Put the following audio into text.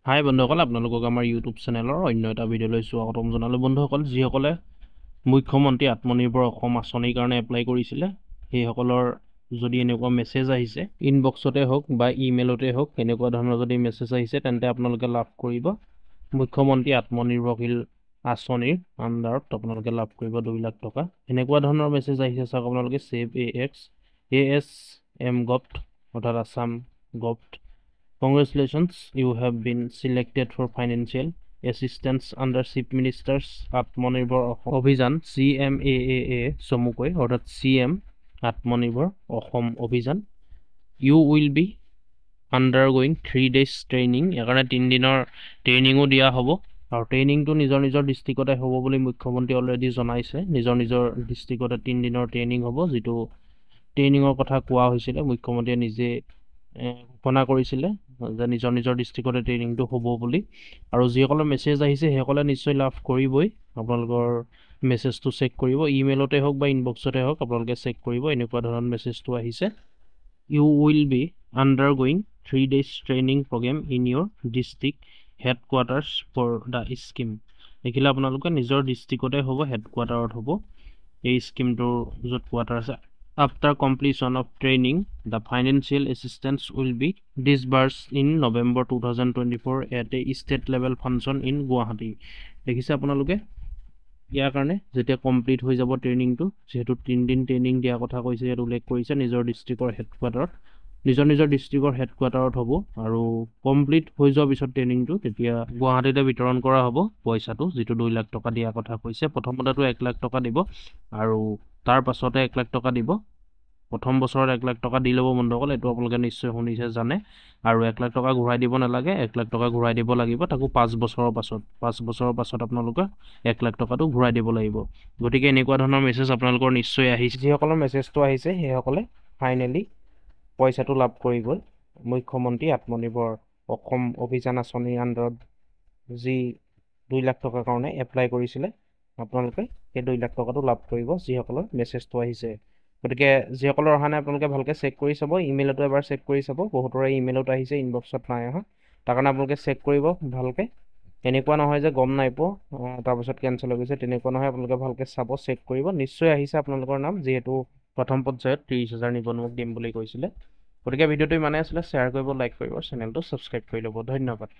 হাই বন্ধুসকল, আপোনালোকক আমাৰ ইউটিউব চেনেলৰ অন্য এটা ভিডিঅ'লৈ স্বাগতম জনালোঁ। বন্ধুসকল, যিসকলে মুখ্যমন্ত্ৰী আত্মনিৰ্ভৰ অসম আঁচনিৰ কাৰণে এপ্লাই কৰিছিলে, সেইসকলৰ যদি এনেকুৱা মেছেজ আহিছে, ইনবক্সতে হওক বা ইমেইলতে হওক, এনেকুৱা ধৰণৰ যদি মেছেজ আহিছে, তেন্তে আপোনালোকে লাভ কৰিব মুখ্যমন্ত্ৰী আত্মনিৰ্ভৰশীল আঁচনিৰ আণ্ডাৰত আপোনালোকে লাভ কৰিব 2 লাখ টকা। এনেকুৱা ধৰণৰ মেছেজ আহিছে, চাওক আপোনালোকে ছেভ ASM গভট অৰ্থাৎ Assam govt. Congratulations, you have been selected for financial assistance under Chief Minister's Atmanirbhar Abhijan CMAAA চমুকৈ অৰ্থাৎ CM আত্মনিৰ্ভৰ অসম অভিযান। You will be undergoing 3 days training। একাৰণে 3 দিনৰ ট্ৰেইনিঙো দিয়া হ'ব আৰু ট্ৰেইনিংটো নিজৰ ডিষ্ট্ৰিক্টতে হ'ব বুলি মুখ্যমন্ত্ৰী অলৰেডি জনাইছে। নিজৰ ডিষ্ট্ৰিক্টতে 3 দিনৰ ট্ৰেইনিং হ'ব, যিটো ট্ৰেইনিঙৰ কথা কোৱা হৈছিলে, মুখ্যমন্ত্ৰীয়ে নিজে ঘোষণা কৰিছিলে যে নিজৰ ডিষ্ট্ৰিক্টতে ট্ৰেইনিংটো হ'ব বুলি। আৰু যিসকলৰ মেছেজ আহিছে সেইসকলে নিশ্চয় লাভ কৰিবই। আপোনালোকৰ মেছেজটো চেক কৰিব, ইমেইলতে হওক বা ইনবক্সতে হওক, আপোনালোকে চেক কৰিব। এনেকুৱা ধৰণৰ মেছেজটো আহিছে, you will be undergoing 3 days training program in your district headquarters for the scheme. দেখিলে আপোনালোকে নিজৰ ডিষ্ট্ৰিক্টতে হ'ব, হেডকোৱাৰ্টাৰত হ'ব এই স্কিমটোৰ য'ত কোৱাৰ্টাৰ আছে। After completion of training, the financial assistance will be disbursed in November 2024 at a state level function in Guwahati। দেখিছে আপোনালোকে, ইয়াৰ কাৰণে যেতিয়া কমপ্লিট হৈ যাব ট্ৰেইনিংটো, যিহেতু 3 দিন ট্ৰেইনিং দিয়া কথা কৈছে, ইয়াত উল্লেখ কৰিছে নিজৰ ডিষ্ট্ৰিক্টৰ হেডকোৱাৰ্টাৰত, নিজৰ ডিষ্ট্ৰিক্টৰ হেডকোৱাৰ্টাৰত হ'ব। আৰু কমপ্লিট হৈ যোৱাৰ পিছত ট্ৰেইনিংটো তেতিয়া গুৱাহাটীতে বিতৰণ কৰা হ'ব পইচাটো, যিটো 2 লাখ টকা দিয়া কথা কৈছে। প্ৰথমতেতো 1 লাখ টকা দিব আৰু তাৰ পাছতে 1 লাখ টকা দিব। প্ৰথম বছৰত 1 লাখ টকা দি ল'ব বন্ধুসকল, এইটো আপোনালোকে নিশ্চয় শুনিছে, জানে। আৰু 1 লাখ টকা ঘূৰাই দিব নালাগে, 1 লাখ টকা ঘূৰাই দিব লাগিব তাকো 5 বছৰৰ পাছত। 5 বছৰৰ পাছত আপোনালোকে 1 লাখ টকাটো ঘূৰাই দিব লাগিব। গতিকে এনেকুৱা ধৰণৰ মেছেজ আপোনালোকৰ নিশ্চয় আহিছে। যিসকলৰ মেছেজটো আহিছে সেইসকলে ফাইনেলি পইচাটো লাভ কৰি গ'ল। মুখ্যমন্ত্ৰী আত্মনিৰ্ভৰ অসম অভিযান আঁচনিৰ আণ্ডাৰত যি 2 লাখ টকাৰ কাৰণে এপ্লাই কৰিছিলে, আপোনালোকে সেই 2 লাখ টকাটো লাভ কৰিব যিসকলৰ মেছেজটো আহিছে। গতিকে যিসকলৰ অহা নাই আপোনালোকে ভালকৈ চেক কৰি চাব, ইমেইলতো এবাৰ চেক কৰি চাব। বহুতৰে ইমেইলত আহিছে, ইনবক্সত নাই অহা, তাৰ কাৰণে আপোনালোকে চেক কৰিব ভালকৈ। এনেকুৱা নহয় যে গম নাই পোৱা তাৰপিছত কেঞ্চেল হৈ গৈছে, তেনেকুৱা নহয়। আপোনালোকে ভালকৈ চাব, চেক কৰিব, নিশ্চয় আহিছে আপোনালোকৰ নাম, যিহেতু প্ৰথম পৰ্যায়ত 30,000 নিবনুৱাক দিম বুলি কৈছিলে। গতিকে ভিডিঅ'টো ইমানেই আছিলে, শ্বেয়াৰ কৰিব, লাইক কৰিব, চেনেলটো ছাবস্ক্ৰাইব কৰি ল'ব। ধন্যবাদ।